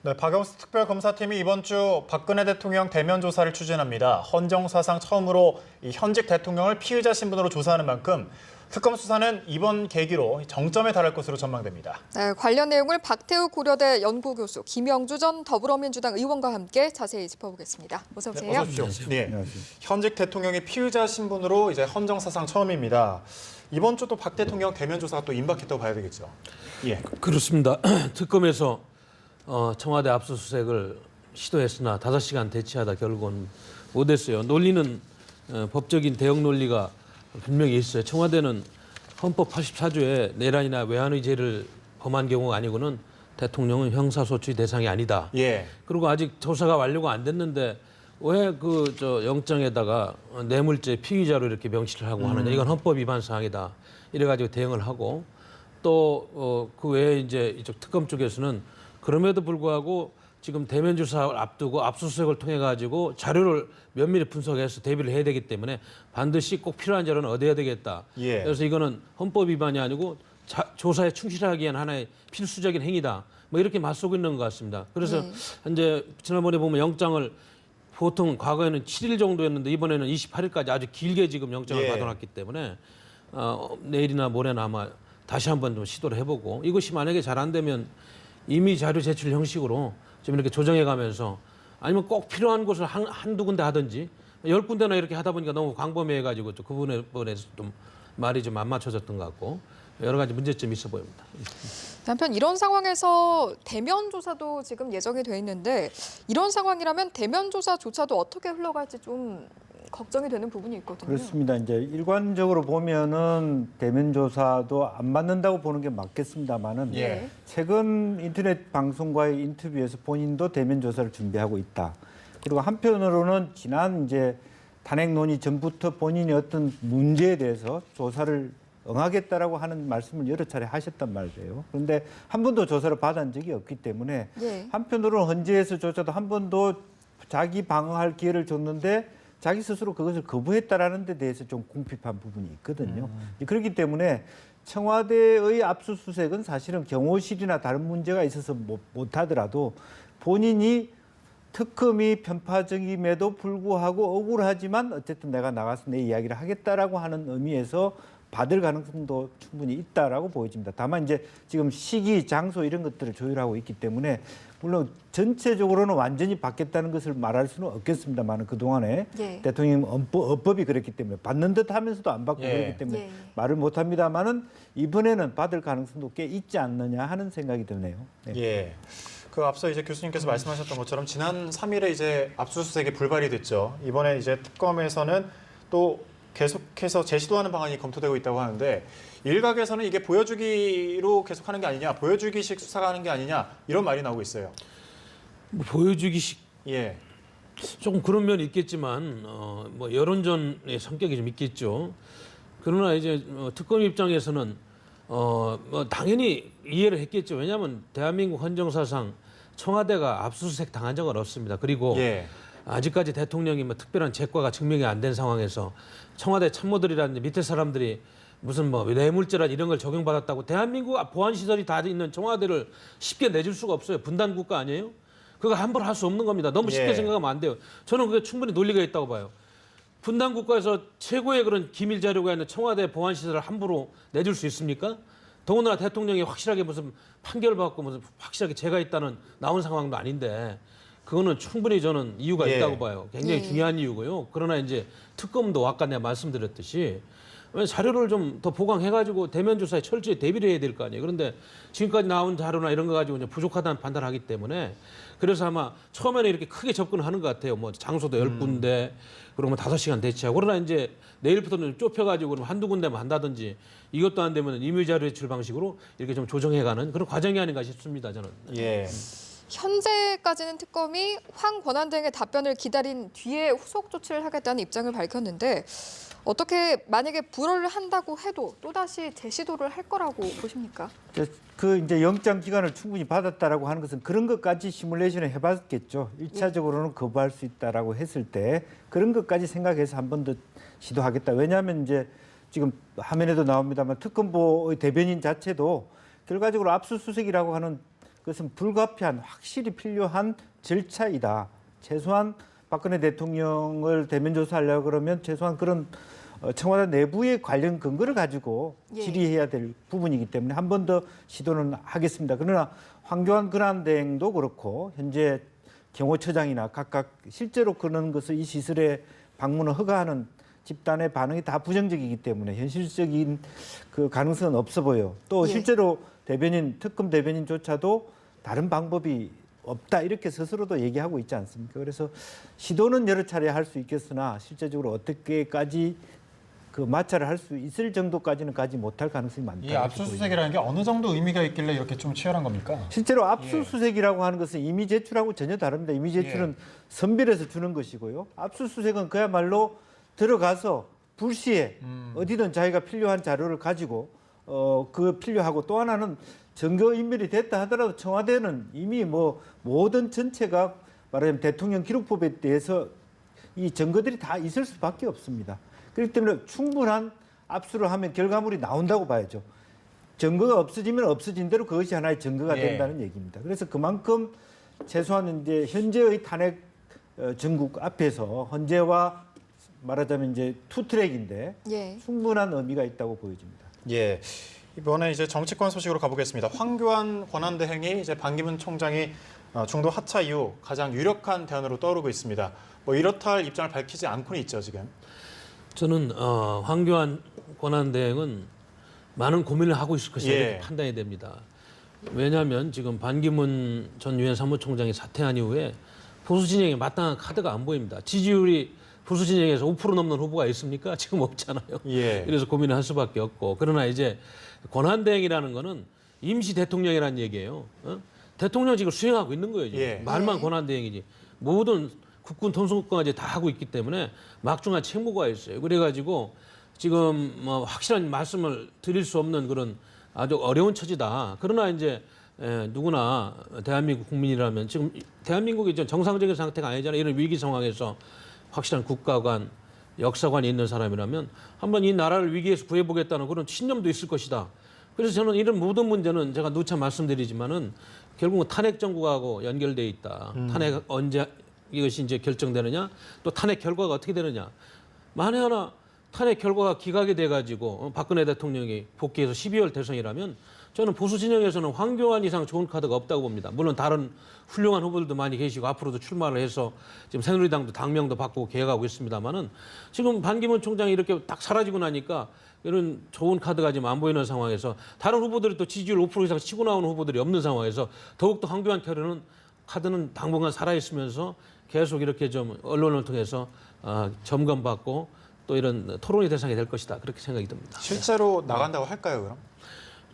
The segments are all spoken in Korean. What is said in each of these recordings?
네, 박영수 특별검사팀이 이번 주 박근혜 대통령 대면 조사를 추진합니다. 헌정사상 처음으로 이 현직 대통령을 피의자 신분으로 조사하는 만큼 특검 수사는 이번 계기로 정점에 달할 것으로 전망됩니다. 네, 관련 내용을 박태우 고려대 연구교수, 김영주 전 더불어민주당 의원과 함께 자세히 짚어보겠습니다. 어서 오세요. 네, 어서 오십시오. 네, 현직 대통령이 피의자 신분으로 이제 헌정사상 처음입니다. 이번 주 또 박 대통령 대면 조사가 또 임박했다고 봐야 되겠죠. 예. 그렇습니다. 특검에서 청와대 압수수색을 시도했으나 5시간 대치하다 결국은 못했어요. 논리는 법적인 대응 논리가 분명히 있어요. 청와대는 헌법 84조에 내란이나 외환의 죄를 범한 경우가 아니고는 대통령은 형사소추 대상이 아니다. 예. 그리고 아직 조사가 완료가 안 됐는데 왜 그 영장에다가 뇌물죄 피의자로 이렇게 명시를 하고 하느냐. 이건 헌법 위반 사항이다. 이래가지고 대응을 하고 또 그 외에 이제 이쪽 특검 쪽에서는 그럼에도 불구하고 지금 대면 조사를 앞두고 압수수색을 통해 가지고 자료를 면밀히 분석해서 대비를 해야 되기 때문에 반드시 꼭 필요한 자료는 얻어야 되겠다. 예. 그래서 이거는 헌법 위반이 아니고 조사에 충실하기 위한 하나의 필수적인 행위다. 뭐 이렇게 맞서고 있는 것 같습니다. 그래서 현재 지난번에 보면 영장을 보통 과거에는 7일 정도였는데 이번에는 28일까지 아주 길게 지금 영장을 받아놨기 때문에 내일이나 모레나 아마 다시 한번 좀 시도를 해보고 이것이 만약에 잘 안 되면 이미 자료 제출 형식으로 좀 이렇게 조정해가면서 아니면 꼭 필요한 곳을 한두 군데 하든지 10군데나 이렇게 하다 보니까 너무 광범위해가지고 그 부분에 좀 말이 좀 안 맞춰졌던 것 같고 여러 가지 문제점이 있어 보입니다. 한편 이런 상황에서 대면 조사도 지금 예정이 돼 있는데 이런 상황이라면 대면 조사조차도 어떻게 흘러갈지 좀 걱정이 되는 부분이 있거든요. 그렇습니다. 이제 일관적으로 보면은 대면 조사도 안 맞는다고 보는 게 맞겠습니다만은 최근 인터넷 방송과의 인터뷰에서 본인도 대면 조사를 준비하고 있다. 그리고 한편으로는 지난 이제 탄핵 논의 전부터 본인이 어떤 문제에 대해서 조사를 응하겠다라고 하는 말씀을 여러 차례 하셨단 말이에요. 그런데 한 번도 조사를 받은 적이 없기 때문에 한편으로는 헌재에서조차도 한 번도 자기 방어할 기회를 줬는데 자기 스스로 그것을 거부했다라는 데 대해서 좀 궁핍한 부분이 있거든요. 그렇기 때문에 청와대의 압수수색은 사실은 경호실이나 다른 문제가 있어서 못하더라도 본인이 특검이 편파적임에도 불구하고 억울하지만 어쨌든 내가 나가서 내 이야기를 하겠다라고 하는 의미에서 받을 가능성도 충분히 있다라고 보여집니다. 다만 이제 지금 시기, 장소 이런 것들을 조율하고 있기 때문에 물론 전체적으로는 완전히 받겠다는 것을 말할 수는 없겠습니다만 그동안에 대통령 헌법이 그랬기 때문에 받는 듯 하면서도 안 받고 그렇기 때문에 말을 못합니다만은 이번에는 받을 가능성도 꽤 있지 않느냐 하는 생각이 드네요. 예. 그 앞서 이제 교수님께서 말씀하셨던 것처럼 지난 3일에 이제 압수수색이 불발이 됐죠. 이번에 이제 특검에서는 또 계속해서 재시도하는 방안이 검토되고 있다고 하는데 일각에서는 이게 보여주기로 계속하는 게 아니냐, 보여주기식 수사가 하는 게 아니냐 이런 말이 나오고 있어요. 뭐 보여주기식 조금 그런 면이 있겠지만 뭐 여론전의 성격이 좀 있겠죠. 그러나 이제 특검 입장에서는 뭐 당연히 이해를 했겠죠. 왜냐하면 대한민국 헌정사상 청와대가 압수수색 당한 적은 없습니다. 그리고 아직까지 대통령이 뭐 특별한 재과가 증명이 안 된 상황에서 청와대 참모들이라든지 밑에 사람들이 무슨 뭐 뇌물죄라 이런 걸 적용받았다고 대한민국 보안시설이 다 있는 청와대를 쉽게 내줄 수가 없어요. 분단국가 아니에요? 그거 함부로 할 수 없는 겁니다. 너무 쉽게 생각하면 안 돼요. 저는 그게 충분히 논리가 있다고 봐요. 분단국가에서 최고의 그런 기밀 자료가 있는 청와대 보안시설을 함부로 내줄 수 있습니까? 더군다나 대통령이 확실하게 무슨 판결을 받고 무슨 확실하게 죄가 있다는 나온 상황도 아닌데 그거는 충분히 저는 이유가 있다고 봐요. 굉장히 중요한 이유고요. 그러나 이제 특검도 아까 내가 말씀드렸듯이 자료를 좀 더 보강해가지고 대면 조사에 철저히 대비를 해야 될 거 아니에요. 그런데 지금까지 나온 자료나 이런 거 가지고 이제 부족하다는 판단을 하기 때문에 그래서 아마 처음에는 이렇게 크게 접근하는 것 같아요. 뭐 장소도 10군데 그러면 5시간 대치하고 그러나 이제 내일부터는 좁혀가지고 그럼 한두 군데만 한다든지 이것도 안 되면 임의 자료 제출 방식으로 이렇게 좀 조정해가는 그런 과정이 아닌가 싶습니다. 저는. 현재까지는 특검이 황 권한대행의 답변을 기다린 뒤에 후속 조치를 하겠다는 입장을 밝혔는데 어떻게 만약에 불허를 한다고 해도 또다시 재시도를 할 거라고 보십니까? 그 이제 영장 기간을 충분히 받았다라고 하는 것은 그런 것까지 시뮬레이션을 해봤겠죠. 1차적으로는 거부할 수 있다라고 했을 때 그런 것까지 생각해서 한 번 더 시도하겠다. 왜냐하면 이제 지금 화면에도 나옵니다만 특검보의 대변인 자체도 결과적으로 압수수색이라고 하는 그것은 불가피한 확실히 필요한 절차이다. 최소한 박근혜 대통령을 대면 조사하려고 그러면 최소한 그런 청와대 내부의 관련 근거를 가지고 예. 질의해야 될 부분이기 때문에 한 번 더 시도는 하겠습니다. 그러나 황교안 권한대행도 그렇고 현재 경호처장이나 각각 실제로 그런 것을 이 시설에 방문을 허가하는 집단의 반응이 다 부정적이기 때문에 현실적인 그 가능성은 없어 보여. 또 예. 실제로 특검 대변인조차도 다른 방법이 없다 이렇게 스스로도 얘기하고 있지 않습니까? 그래서 시도는 여러 차례 할 수 있겠으나 실제적으로 어떻게까지 그 마찰을 할 수 있을 정도까지는 가지 못할 가능성이 많다. 이 압수수색이라는 게 어느 정도 의미가 있길래 이렇게 좀 치열한 겁니까? 실제로 압수수색이라고 하는 것은 이미 제출하고 전혀 다릅니다. 이미 제출은 선별해서 주는 것이고요. 압수수색은 그야말로 들어가서 불시에 어디든 자기가 필요한 자료를 가지고 그 필요하고 또 하나는 증거인멸이 됐다 하더라도 청와대는 이미 뭐 모든 전체가 말하자면 대통령 기록법에 대해서 이 증거들이 다 있을 수밖에 없습니다. 그렇기 때문에 충분한 압수를 하면 결과물이 나온다고 봐야죠. 증거가 없어지면 없어진 대로 그것이 하나의 증거가 된다는 얘기입니다. 그래서 그만큼 최소한 이제 현재의 탄핵 전국 앞에서 헌재와 말하자면 이제 투트랙인데 예. 충분한 의미가 있다고 보여집니다. 예. 이번에 이제 정치권 소식으로 가보겠습니다. 황교안 권한대행이 이제 반기문 총장이 중도 하차 이후 가장 유력한 대안으로 떠오르고 있습니다. 뭐 이렇다 할 입장을 밝히지 않고는 있죠, 지금. 저는 황교안 권한대행은 많은 고민을 하고 있을 것이다 예. 이렇게 판단이 됩니다. 왜냐하면 지금 반기문 전 유엔 사무총장이 사퇴한 이후에 보수 진영에 마땅한 카드가 안 보입니다. 지지율이 보수 진영에서 5% 넘는 후보가 있습니까? 지금 없잖아요. 예. 그래서 고민을 할 수밖에 없고 그러나 이제 권한대행이라는 거는 임시 대통령이라는 얘기예요. 대통령 지금 수행하고 있는 거예요. 지금. 예. 말만 권한대행이지 모든 국군 통수권까지 다 하고 있기 때문에 막중한 책무가 있어요. 그래가지고 지금 뭐 확실한 말씀을 드릴 수 없는 그런 아주 어려운 처지다. 그러나 이제 누구나 대한민국 국민이라면 지금 대한민국이 정상적인 상태가 아니잖아요. 이런 위기 상황에서 확실한 국가관, 역사관이 있는 사람이라면 한번 이 나라를 위기에서 구해보겠다는 그런 신념도 있을 것이다. 그래서 저는 이런 모든 문제는 제가 누차 말씀드리지만은 결국은 탄핵 정국하고 연결돼 있다. 탄핵 언제 이것이 이제 결정되느냐, 또 탄핵 결과가 어떻게 되느냐. 만에 하나 탄핵 결과가 기각이 돼가지고 박근혜 대통령이 복귀해서 12월 대선이라면 저는 보수 진영에서는 황교안 이상 좋은 카드가 없다고 봅니다. 물론 다른 훌륭한 후보들도 많이 계시고 앞으로도 출마를 해서 지금 새누리당도 당명도 바꾸고 계획하고 있습니다만은 지금 반기문 총장이 이렇게 딱 사라지고 나니까 이런 좋은 카드가 지금 안 보이는 상황에서 다른 후보들이 또 지지율 5% 이상 치고 나오는 후보들이 없는 상황에서 더욱더 황교안 카드는 당분간 살아있으면서 계속 이렇게 좀 언론을 통해서 점검받고 또 이런 토론의 대상이 될 것이다. 그렇게 생각이 듭니다. 실제로 나간다고 할까요, 그럼?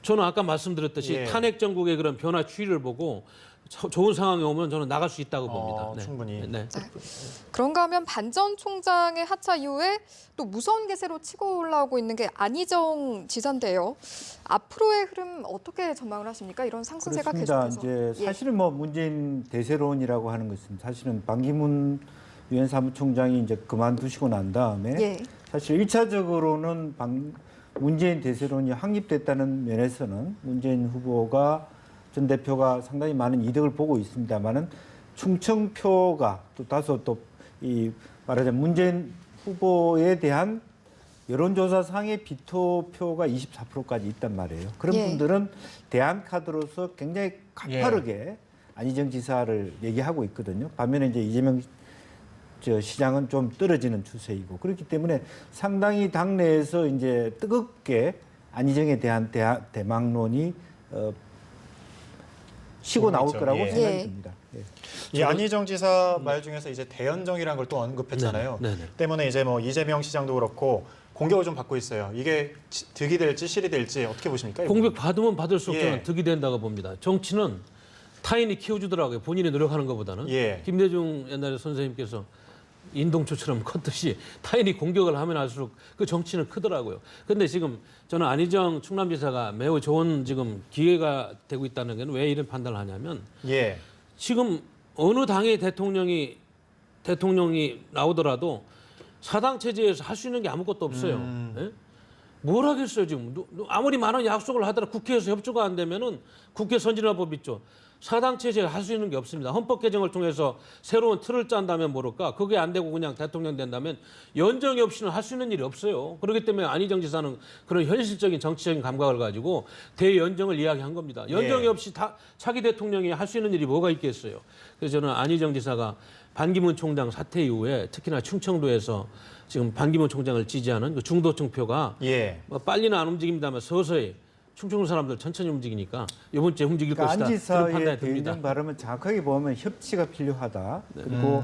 저는 아까 말씀드렸듯이 예. 탄핵 정국의 그런 변화 추이를 보고 좋은 상황이 오면 저는 나갈 수 있다고 봅니다. 충분히. 네. 그런가 하면 반 전 총장의 하차 이후에 또 무서운 기세로 치고 올라오고 있는 게 안희정 지사인데요. 앞으로의 흐름 어떻게 전망을 하십니까? 이런 상승세가 그렇습니다. 계속해서. 이제 사실은 뭐 문재인 대세론이라고 하는 것은 사실은 반기문 유엔 사무총장이 이제 그만두시고 난 다음에 예. 사실 1차적으로는 문재인 대세론이 확립됐다는 면에서는 문재인 후보가 전 대표가 상당히 많은 이득을 보고 있습니다만은 충청표가 또 다소 또 이 말하자면 문재인 후보에 대한 여론조사상의 비토표가 24%까지 있단 말이에요. 그런 예. 분들은 대안 카드로서 굉장히 가파르게 안희정 지사를 얘기하고 있거든요. 반면에 이제 이재명 시장은 좀 떨어지는 추세이고 그렇기 때문에 상당히 당내에서 이제 뜨겁게 안희정에 대한 대망론이 치고 나올 있죠. 거라고 예. 생각이 예. 듭니다. 예. 이 안희정 지사 말 중에서 이제 대연정이라는 걸 또 언급했잖아요. 네네. 때문에 이제 뭐 이재명 시장도 그렇고 공격을 좀 받고 있어요. 이게 득이 될지 실이 될지 어떻게 보십니까? 공격 받으면 받을수록 예. 저는 득이 된다고 봅니다. 정치는 타인이 키워주더라고요. 본인이 노력하는 것보다는. 예. 김대중 옛날에 선생님께서 인동초처럼 컸듯이 타인이 공격을 하면 할수록 그 정치는 크더라고요. 근데 지금 저는 안희정 충남지사가 매우 좋은 지금 기회가 되고 있다는 게 왜 이런 판단을 하냐면 예. 지금 어느 당의 대통령이 나오더라도 사당 체제에서 할 수 있는 게 아무것도 없어요. 예? 뭘 하겠어요 지금. 아무리 많은 약속을 하더라도 국회에서 협조가 안 되면은 국회 선진화법 있죠. 사당 체제가 할 수 있는 게 없습니다. 헌법 개정을 통해서 새로운 틀을 짠다면 모를까. 그게 안 되고 그냥 대통령 된다면 연정이 없이는 할 수 있는 일이 없어요. 그렇기 때문에 안희정 지사는 그런 현실적인 정치적인 감각을 가지고 대연정을 이야기한 겁니다. 연정이 없이 다 차기 대통령이 할 수 있는 일이 뭐가 있겠어요. 그래서 저는 안희정 지사가 반기문 총장 사퇴 이후에 특히나 충청도에서 지금 반기문 총장을 지지하는 그 중도층 표가 뭐 빨리는 안 움직입니다만 서서히 충청도 사람들 천천히 움직이니까 이번 주에 움직일 것이다. 안 그런 지사의 판단이 듭니다. 대연정 발언은 정확하게 보면 협치가 필요하다. 그리고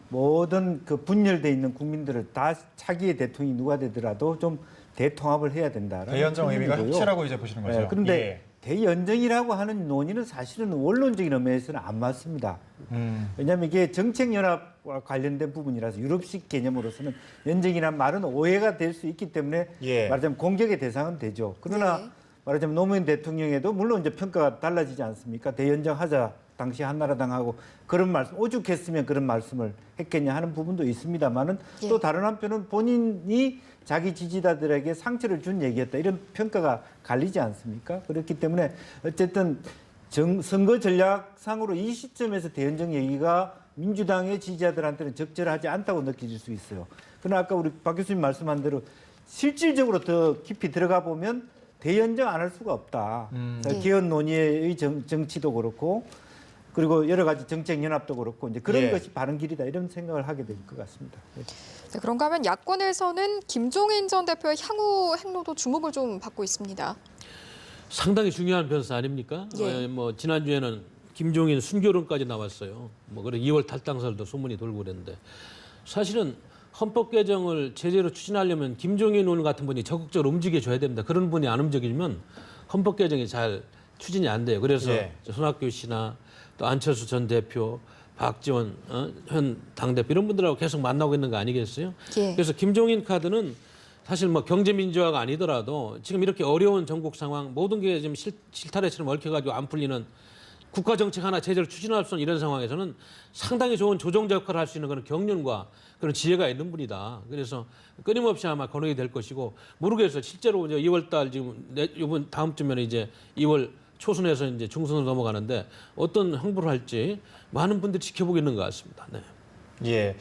모든 그 분열돼 있는 국민들을 다 차기의 대통령이 누가 되더라도 좀 대통합을 해야 된다라는 대연정 의미가 표현이고요. 협치라고 이제 보시는 거죠. 그런데 대연정이라고 하는 논의는 사실은 원론적인 의미에서는 안 맞습니다. 왜냐하면 이게 정책연합과 관련된 부분이라서 유럽식 개념으로서는 연정이란 말은 오해가 될 수 있기 때문에 말하자면 공격의 대상은 되죠. 그러나 말하자면 노무현 대통령에도 물론 이제 평가가 달라지지 않습니까? 대연정하자 당시 한나라당하고 그런 말씀 오죽했으면 그런 말씀을 했겠냐 하는 부분도 있습니다만은 또 다른 한편은 본인이 자기 지지자들에게 상처를 준 얘기였다 이런 평가가 갈리지 않습니까? 그렇기 때문에 어쨌든 선거 전략상으로 이 시점에서 대연정 얘기가 민주당의 지지자들한테는 적절하지 않다고 느껴질 수 있어요. 그러나 아까 우리 박 교수님 말씀한 대로 실질적으로 더 깊이 들어가 보면 대연정 안 할 수가 없다. 개헌 논의의 정치도 그렇고 그리고 여러 가지 정책 연합도 그렇고 이제 그런 것이 바른 길이다 이런 생각을 하게 될 것 같습니다. 네, 그런가 하면 야권에서는 김종인 전 대표의 향후 행로도 주목을 좀 받고 있습니다. 상당히 중요한 변수 아닙니까? 뭐 지난주에는 김종인 순교론까지 나왔어요. 뭐 그래 2월 탈당설도 소문이 돌고 그랬는데 사실은 헌법 개정을 제대로 추진하려면 김종인 의원 같은 분이 적극적으로 움직여줘야 됩니다. 그런 분이 안 움직이면 헌법 개정이 잘 추진이 안 돼요. 그래서 손학규 씨나 또 안철수 전 대표, 박지원 현 당대표 이런 분들하고 계속 만나고 있는 거 아니겠어요? 그래서 김종인 카드는 사실 뭐 경제민주화가 아니더라도 지금 이렇게 어려운 전국 상황 모든 게 지금 실타래처럼 얽혀가지고 안 풀리는 국가 정책 하나 제대로 추진할 수 있는 이런 상황에서는 상당히 좋은 조정자 역할을 할 수 있는 그런 경륜과 그런 지혜가 있는 분이다. 그래서 끊임없이 아마 거론이 될 것이고 모르겠어요. 실제로 이제 2월달 지금 이번 다음 주면 이제 2월 초순에서 이제 중순으로 넘어가는데 어떤 행보를 할지 많은 분들이 지켜보고 있는 것 같습니다. 네.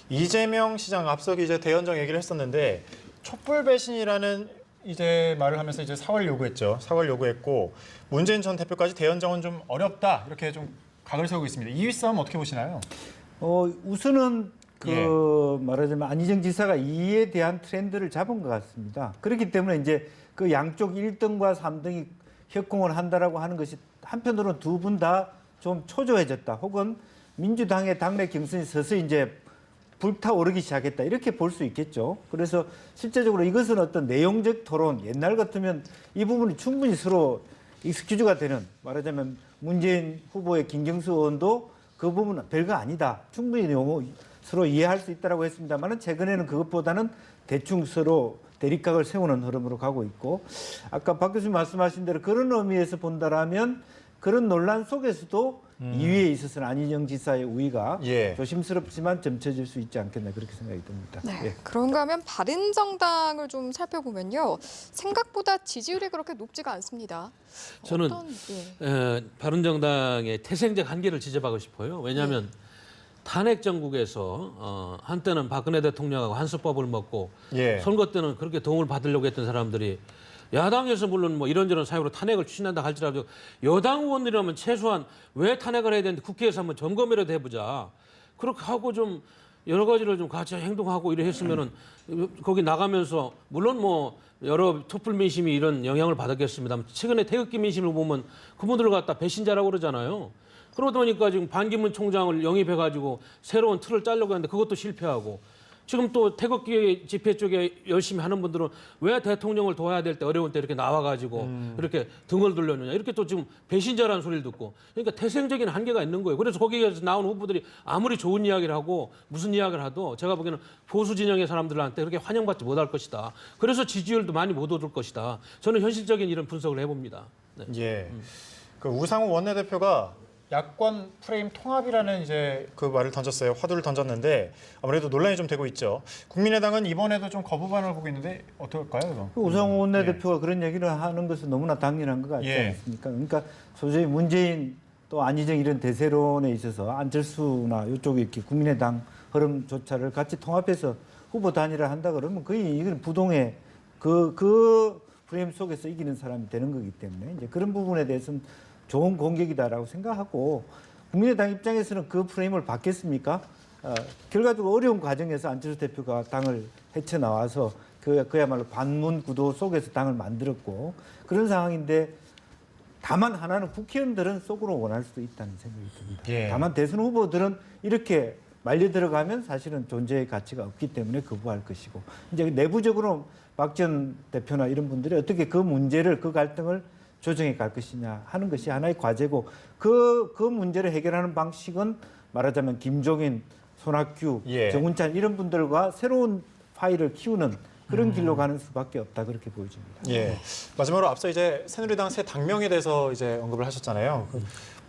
이재명 시장 앞서기 이제 대연정 얘기를 했었는데 촛불 배신이라는 이제 말을 하면서 이제 4월 요구했죠. 4월 요구했고 문재인 전 대표까지 대연정은 좀 어렵다 이렇게 좀 각을 세우고 있습니다. 2위 싸움 어떻게 보시나요? 우선은 말하자면 안희정 지사가 2위에 대한 트렌드를 잡은 것 같습니다. 그렇기 때문에 이제 그 양쪽 1등과 3등이 협공을 한다라고 하는 것이 한편으로는 두 분 다 좀 초조해졌다. 혹은 민주당의 당내 경선이 서서히 이제 불타오르기 시작했다. 이렇게 볼 수 있겠죠. 그래서 실제적으로 이것은 어떤 내용적 토론, 옛날 같으면 이 부분이 충분히 서로 익스큐즈가 되는 말하자면 문재인 후보의 김경수 의원도 그 부분은 별거 아니다. 충분히 서로 이해할 수 있다고 했습니다만 최근에는 그것보다는 대충 서로 대립각을 세우는 흐름으로 가고 있고 아까 박 교수님 말씀하신 대로 그런 의미에서 본다라면 그런 논란 속에서도 2위에 있어서는 안희정 지사의 우위가 조심스럽지만 점쳐질 수 있지 않겠나 그렇게 생각이 듭니다. 그런가 하면 바른정당을 좀 살펴보면요. 생각보다 지지율이 그렇게 높지가 않습니다. 저는 바른정당의 태생적 한계를 지적하고 싶어요. 왜냐하면 탄핵 정국에서 한때는 박근혜 대통령하고 한수법을 먹고 선거 때는 그렇게 도움을 받으려고 했던 사람들이 야당에서 물론 뭐 이런저런 사유로 탄핵을 추진한다 할지라도 여당 의원들이라면 최소한 왜 탄핵을 해야 되는데 국회에서 한번 점검이라도 해보자. 그렇게 하고 좀 여러 가지를 좀 같이 행동하고 이래 했으면은 거기 나가면서 물론 뭐 여러 촛불 민심이 이런 영향을 받았겠습니다만 최근에 태극기 민심을 보면 그분들을 갖다 배신자라고 그러잖아요. 그러다 보니까 지금 반기문 총장을 영입해가지고 새로운 틀을 짜려고 했는데 그것도 실패하고 지금 또 태극기 집회 쪽에 열심히 하는 분들은 왜 대통령을 도와야 될 때 어려운 때 이렇게 나와가지고 이렇게 등을 돌렸느냐 이렇게 또 지금 배신자라는 소리를 듣고 그러니까 태생적인 한계가 있는 거예요. 그래서 거기에서 나온 후보들이 아무리 좋은 이야기를 하고 무슨 이야기를 하도 제가 보기에는 보수 진영의 사람들한테 그렇게 환영받지 못할 것이다. 그래서 지지율도 많이 못 얻을 것이다. 저는 현실적인 이런 분석을 해봅니다. 그 우상호 원내대표가 야권 프레임 통합이라는 이제 그 말을 던졌어요. 화두를 던졌는데 아무래도 논란이 좀 되고 있죠. 국민의당은 이번에도 좀 거부 반응을 보고 있는데 어떨까요? 우상호 원내대표가 그런 얘기를 하는 것은 너무나 당연한 것 같지 않습니까? 그러니까 소위 문재인 또 안희정 이런 대세론에 있어서 안철수나 이쪽 이렇게 국민의당 흐름조차를 같이 통합해서 후보 단일화 한다 그러면 거의 이건 부동의 그 프레임 속에서 이기는 사람이 되는 거기 때문에 이제 그런 부분에 대해서는 좋은 공격이다라고 생각하고 국민의당 입장에서는 그 프레임을 받겠습니까? 결과적으로 어려운 과정에서 안철수 대표가 당을 헤쳐나와서 그야말로 반문 구도 속에서 당을 만들었고 그런 상황인데 다만 하나는 국회의원들은 속으로 원할 수도 있다는 생각이 듭니다. 예. 다만 대선 후보들은 이렇게 말려 들어가면 사실은 존재의 가치가 없기 때문에 거부할 것이고 이제 내부적으로 박 전 대표나 이런 분들이 어떻게 그 문제를 그 갈등을 조정해 갈 것이냐 하는 것이 하나의 과제고 그 문제를 해결하는 방식은 말하자면 김종인, 손학규, 예. 정운찬 이런 분들과 새로운 파일을 키우는 그런 길로 가는 수밖에 없다 그렇게 보여집니다. 예. 마지막으로 앞서 이제 새누리당 새 당명에 대해서 이제 언급을 하셨잖아요.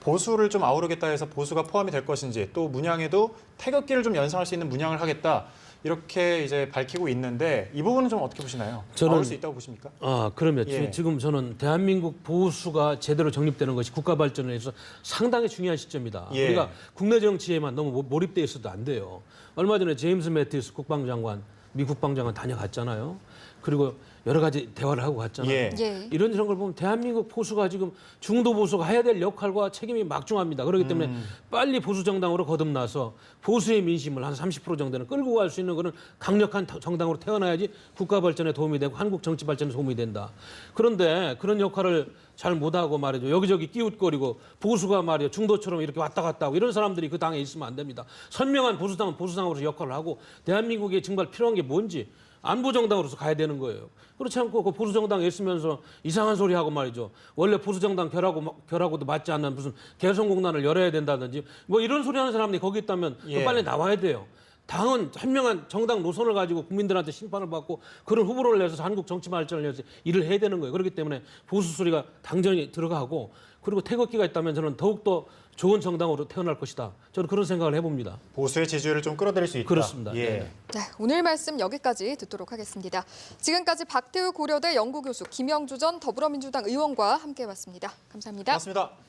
보수를 좀 아우르겠다 해서 보수가 포함이 될 것인지 또 문양에도 태극기를 좀 연상할 수 있는 문양을 하겠다 이렇게 이제 밝히고 있는데 이 부분은 좀 어떻게 보시나요? 아우를 수 있다고 보십니까? 그러면 예. 지금 저는 대한민국 보수가 제대로 정립되는 것이 국가 발전을 위해서 상당히 중요한 시점이다. 예. 우리가 국내 정치에만 너무 몰입돼 있어도 안 돼요. 얼마 전에 제임스 매티스 국방장관, 미 국방장관 다녀갔잖아요. 그리고 여러 가지 대화를 하고 갔잖아요. 예. 예. 이런 걸 보면 대한민국 보수가 지금 중도 보수가 해야 될 역할과 책임이 막중합니다. 그렇기 때문에 빨리 보수 정당으로 거듭나서 보수의 민심을 한 30% 정도는 끌고 갈 수 있는 그런 강력한 정당으로 태어나야지 국가 발전에 도움이 되고 한국 정치 발전에 도움이 된다. 그런데 그런 역할을 잘 못하고 말이죠. 여기저기 끼웃거리고 보수가 말이죠. 중도처럼 이렇게 왔다 갔다 하고 이런 사람들이 그 당에 있으면 안 됩니다. 선명한 보수당은 보수당으로서 역할을 하고 대한민국에 정말 필요한 게 뭔지 안보 정당으로서 가야 되는 거예요. 그렇지 않고 그 보수 정당에 있으면서 이상한 소리 하고 말이죠. 원래 보수 정당 결하고도 맞지 않는 무슨 개성공단을 열어야 된다든지 뭐 이런 소리 하는 사람들이 거기 있다면 예. 빨리 나와야 돼요. 당은 현명한 정당 노선을 가지고 국민들한테 심판을 받고 그런 후보를 내서 한국 정치 발전을 위해서 일을 해야 되는 거예요. 그렇기 때문에 보수 소리가 당연히 들어가고 그리고 태극기가 있다면 저는 더욱더 좋은 정당으로 태어날 것이다. 저는 그런 생각을 해봅니다. 보수의 지지율을 좀 끌어들일 수 있다. 그렇습니다. 예. 네. 네, 오늘 말씀 여기까지 듣도록 하겠습니다. 지금까지 박태우 고려대 연구교수, 김영주 전 더불어민주당 의원과 함께해봤습니다. 감사합니다. 고맙습니다.